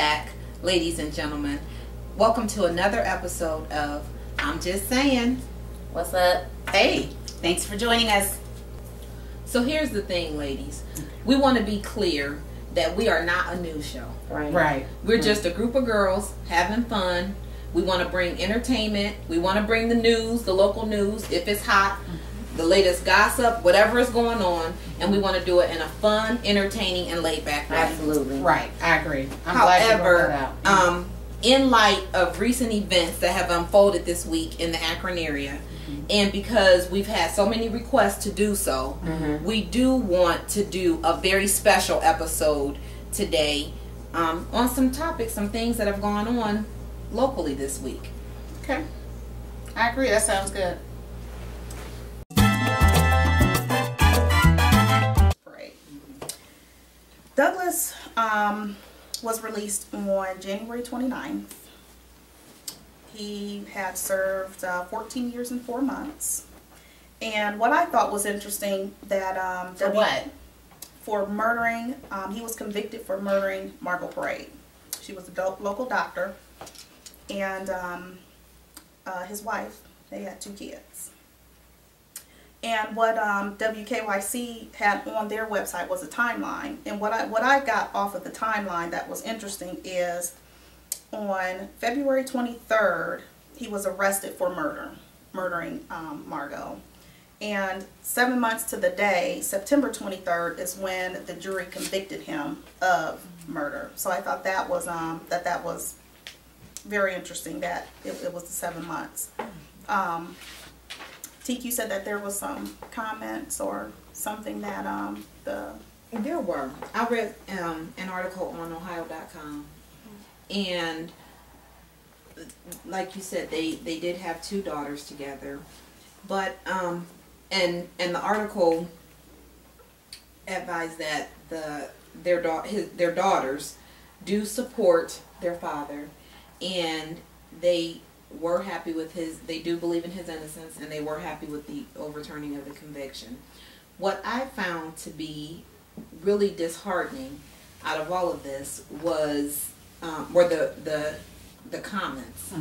back, ladies and gentlemen. Welcome to another episode of I'm Just Saying. What's up? Hey. Thanks for joining us. So here's the thing, ladies. We want to be clear that we are not a news show. Right. We're just a group of girls having fun. We want to bring entertainment. We want to bring the news, the local news, if it's hot, the latest gossip, whatever is going on, and we want to do it in a fun, entertaining, and laid-back way. Absolutely. Right, I agree. I'm glad you brought that out. In light of recent events that have unfolded this week in the Akron area, and because we've had so many requests to do so, we do want to do a very special episode today on some topics, some things that have gone on locally this week. Okay. I agree. That sounds good. Douglas was released on January 29th. He had served 14 years and 4 months. And what I thought was interesting that For what? For murdering, he was convicted for murdering Margot Parade. She was a local doctor, and his wife. They had 2 kids. And what WKYC had on their website was a timeline. And what I got off of the timeline that was interesting is on February 23rd, he was arrested for murdering Margot. And 7 months to the day, September 23rd, is when the jury convicted him of murder. So I thought that was that was very interesting that it was the 7 months. TQ said that there was some comments or something that There were. I read an article on Ohio.com, and like you said, they did have 2 daughters together, but and the article advised that their daughters do support their father, and they were happy with they do believe in his innocence, and they were happy with the overturning of the conviction. What I found to be really disheartening out of all of this were the comments,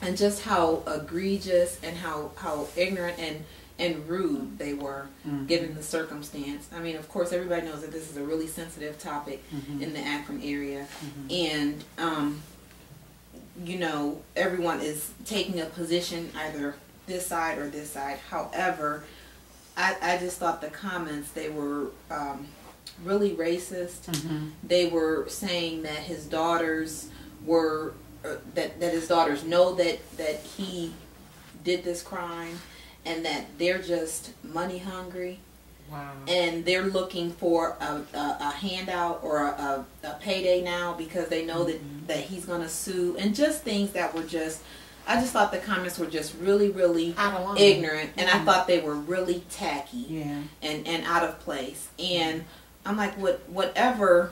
and just how egregious and how ignorant and rude they were, given the circumstance. I mean, of course, everybody knows that this is a really sensitive topic in the Akron area, and you know, everyone is taking a position, either this side or this side. However, I just thought the comments, they were really racist. They were saying that his daughters were, that his daughters know that he did this crime, and that they're just money hungry. Wow. And they're looking for a handout or a payday now because they know that he's going to sue, and just things that were just, I just thought the comments were just really, really ignorant, and I thought they were really tacky and out of place. And I'm like, whatever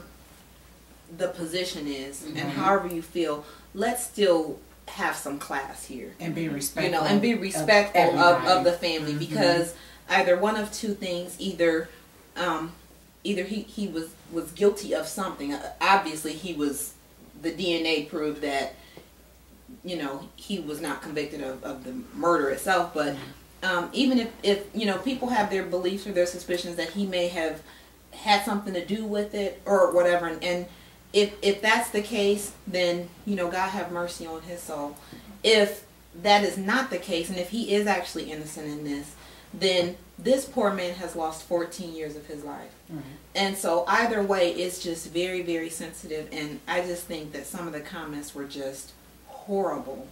the position is and however you feel, let's still have some class here. And be respectful. You know, and be respectful of the family, because either one of 2 things, either he was guilty of something. Obviously, the DNA proved that, you know, he was not convicted of the murder itself. But even if you know, people have their beliefs or their suspicions that he may have had something to do with it or whatever, and if that's the case, then, you know, God have mercy on his soul. If that is not the case, and if he is actually innocent in this, then this poor man has lost 14 years of his life. And so either way, it's just very, very sensitive, and I just think that some of the comments were just horrible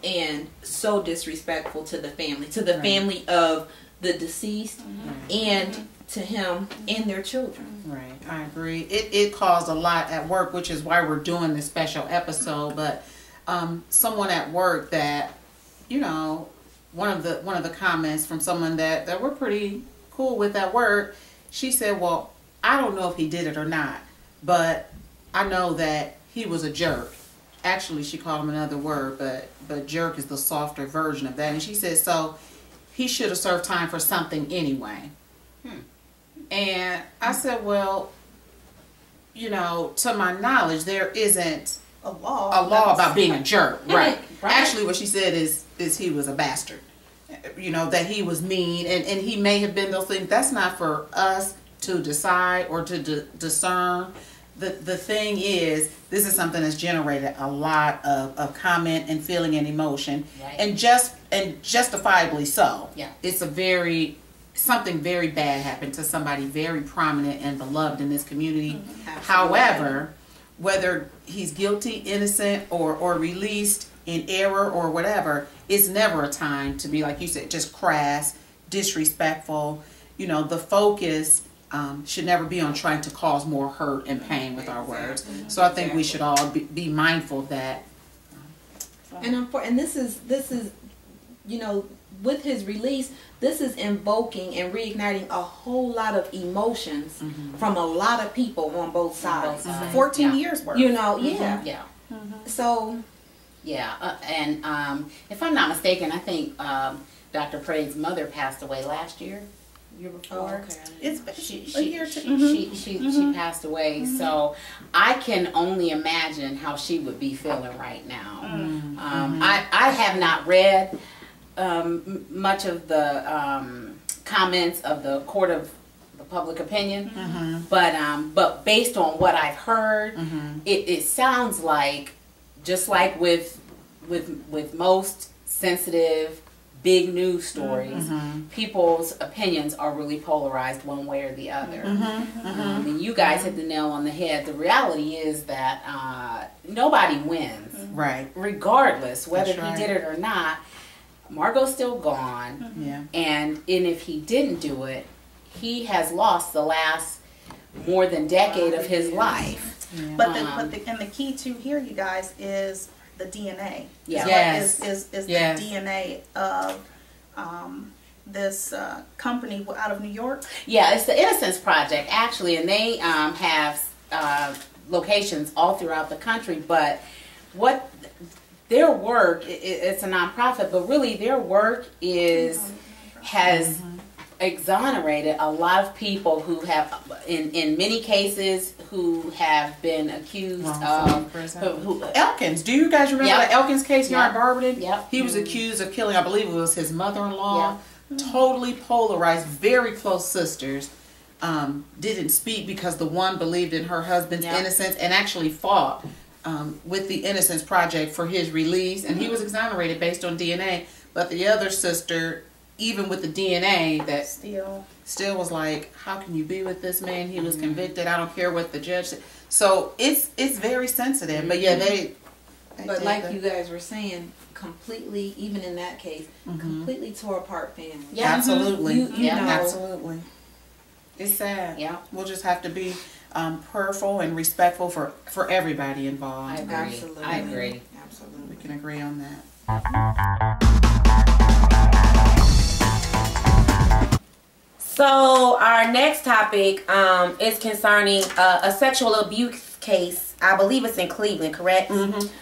and so disrespectful to the family of the deceased, and to him and their children. Right, I agree. It caused a lot at work, which is why we're doing this special episode. But someone at work that, you know, one of the comments from someone that we're pretty cool with at work, she said, well, I don't know if he did it or not, but I know that he was a jerk. Actually, she called him another word, but jerk is the softer version of that. And she said, so he should have served time for something anyway. And I said, well, you know, to my knowledge, there isn't A law about being a jerk. Right. Right. Actually, what she said is he was a bastard. You know, that he was mean, and he may have been those things. That's not for us to decide or to discern. The thing is, this is something that's generated a lot of comment and feeling and emotion, Right. and justifiably so. Yeah. It's something very bad happened to somebody very prominent and beloved in this community. However, whether he's guilty, innocent, or released in error or whatever, it's never a time to be, like you said, just crass, disrespectful. You know, the focus should never be on trying to cause more hurt and pain with our words. So I think we should all be mindful of that. And this is you know, with his release, this is invoking and reigniting a whole lot of emotions from a lot of people on both sides. 14 years worth. You know, yeah. Yeah. So Yeah. And if I'm not mistaken, I think Dr. Prade's mother passed away last year before. It's She a year to she passed away, so I can only imagine how she would be feeling right now. I have not read much of the comments of the court of the public opinion, but based on what I've heard, it sounds like, just like with most sensitive big news stories, people's opinions are really polarized one way or the other. And you guys hit the nail on the head. The reality is that nobody wins, Right. regardless whether That's right. he did it or not. Margot's still gone, Yeah. and if he didn't do it, he has lost the last more than decade of his life. Yeah. But the key to here, you guys, is the DNA. Yeah. Yes. Is Yes. the DNA of this company out of New York. Yeah, it's the Innocence Project, actually, and they have locations all throughout the country. But what their work, it's a nonprofit, but really their work has exonerated a lot of people who have, in many cases, who have been accused of Elkins. Do you guys remember Yep. the Elkins case here Yep. in Barberton? Yep. He was accused of killing, I believe it was his mother-in-law. Totally polarized, very close sisters. Didn't speak because the one believed in her husband's Yep. innocence and actually fought with the Innocence Project for his release. And he was exonerated based on DNA. But the other sister, even with the DNA, that still was like, how can you be with this man? He was convicted. I don't care what the judge said. So it's very sensitive. But yeah, they but did like you guys were saying, completely, even in that case, completely tore apart families. Yeah. Absolutely. You know, Absolutely. It's sad. Yeah. We'll just have to be prayerful and respectful for everybody involved. I agree. Absolutely. I agree. Absolutely. We can agree on that. So our next topic is concerning a sexual abuse case. I believe it's in Cleveland, correct?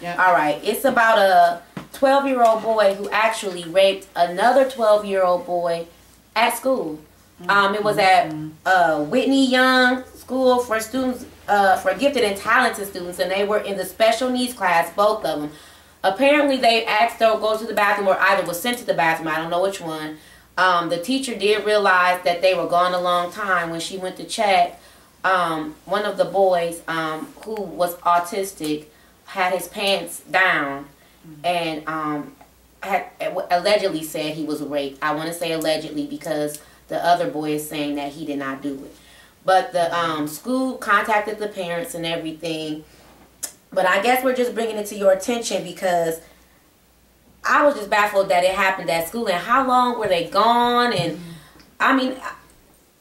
Yeah. All right. It's about a 12-year-old boy who actually raped another 12-year-old boy at school. It was at Whitney Young School for students, for gifted and talented students, and they were in the special needs class, both of them. Apparently, they asked her to go to the bathroom, or either was sent to the bathroom. I don't know which one. The teacher did realize that they were gone a long time. When she went to check, one of the boys, who was autistic, had his pants down and had allegedly said he was raped. I want to say allegedly because the other boy is saying that he did not do it. But the school contacted the parents and everything. But I guess we're just bringing it to your attention because I was just baffled that it happened at school. And how long were they gone? And I mean,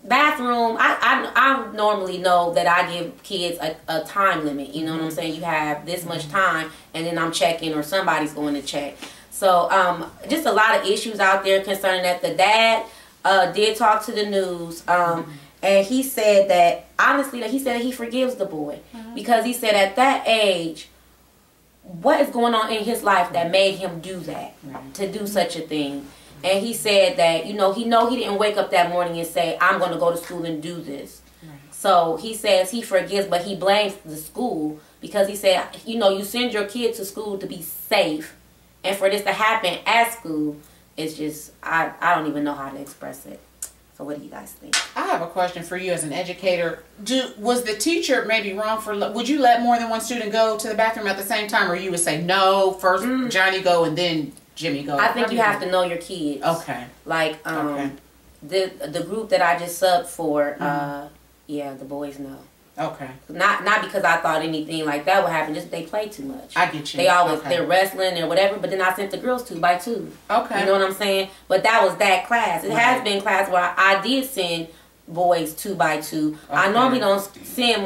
bathroom, I normally know that I give kids a time limit. You know what I'm saying? You have this much time and then I'm checking or somebody's going to check. So just a lot of issues out there concerning that. The dad did talk to the news. And he said that, honestly, that he said that he forgives the boy. Because he said at that age, what is going on in his life that made him do that, to do such a thing. And he said that, he didn't wake up that morning and say, I'm going to go to school and do this. So he says he forgives, but he blames the school because he said, you know, you send your kid to school to be safe, and for this to happen at school, it's just, I don't even know how to express it. So what do you guys think? I have a question for you as an educator. Was the teacher maybe wrong for, would you let more than one student go to the bathroom at the same time, or you would say, no, first Johnny go and then Jimmy go? I think you have to know your kids. Okay. Like, the group that I just subbed for, yeah, the boys know. Okay. Not because I thought anything like that would happen, just they play too much. I get you. They always, they're wrestling or whatever, but then I sent the girls 2 by 2. Okay. You know what I'm saying? But that was that class. It has been class where I did send boys 2 by 2. Okay. I normally don't send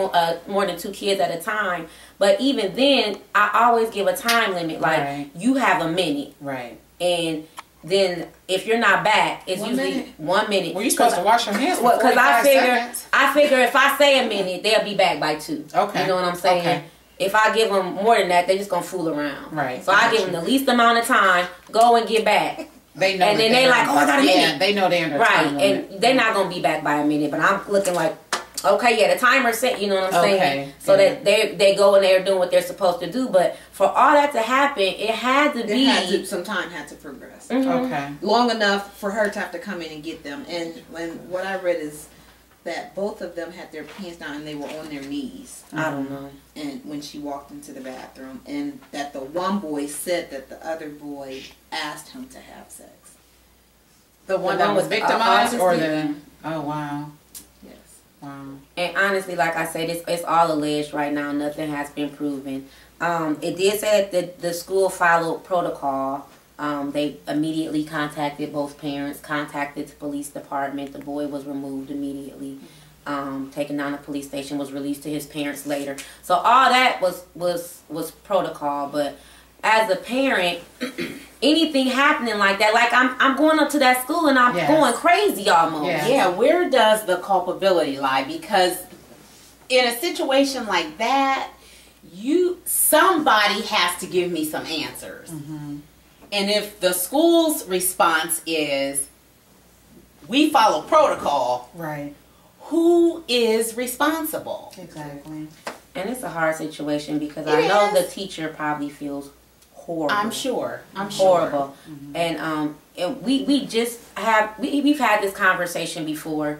more than 2 kids at a time, but even then, I always give a time limit. Like, you have a minute. Right. And then if you're not back, it's usually 1 minute. Well, you're supposed to wash your hands for 45 seconds. I figure if I say a minute, they'll be back by 2. Okay. You know what I'm saying? Okay. If I give them more than that, they're just gonna fool around. Right. So I give them the least amount of time. Go and get back. They know. And then they like, oh, I got a minute. Yeah, they know they're under time limit. And they're not gonna be back by a minute. But I'm looking like, okay, yeah, the timer's set. You know what I'm saying? Okay. So that they go and they're doing what they're supposed to do. But for all that to happen, it had to be some time had to progress. Okay. Long enough for her to have to come in and get them. And what I read is that both of them had their pants down and they were on their knees. I don't know. And when she walked into the bathroom, and that the one boy said that the other boy asked him to have sex. The one that was victimized, or the? Oh wow. Yes. Wow. And honestly, like I said, it's all alleged right now. Nothing has been proven. It did say that the school followed protocol. They immediately contacted both parents, contacted the police department. The boy was removed immediately, taken down to the police station, was released to his parents later. So all that was protocol. But as a parent, anything happening like that, like I'm going up to that school and I'm going crazy almost. Yeah, where does the culpability lie? Because in a situation like that, somebody has to give me some answers. And if the school's response is, we follow protocol, right, who is responsible? Exactly. And it's a hard situation because I know the teacher probably feels horrible. I'm sure. Horrible. And we've had this conversation before.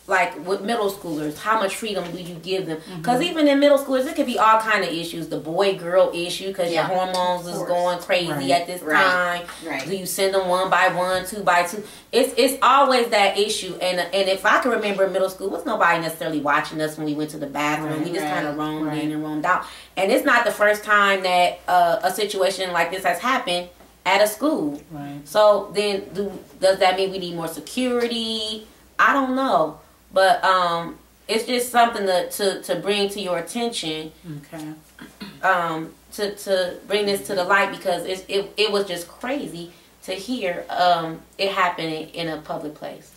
Like with middle schoolers, how much freedom do you give them? Because even in middle schoolers, it could be all kind of issues. The boy-girl issue, because your hormones is going crazy at this time. Right. Do you send them 1 by 1, 2 by 2? It's always that issue. And if I can remember in middle school, was nobody necessarily watching us when we went to the bathroom. We just kind of roamed in and roamed out. And it's not the first time that a situation like this has happened at a school. Right. So then, does that mean we need more security? I don't know. But it's just something to bring to your attention. Okay. To bring this to the light, because it was just crazy to hear it happening in a public place.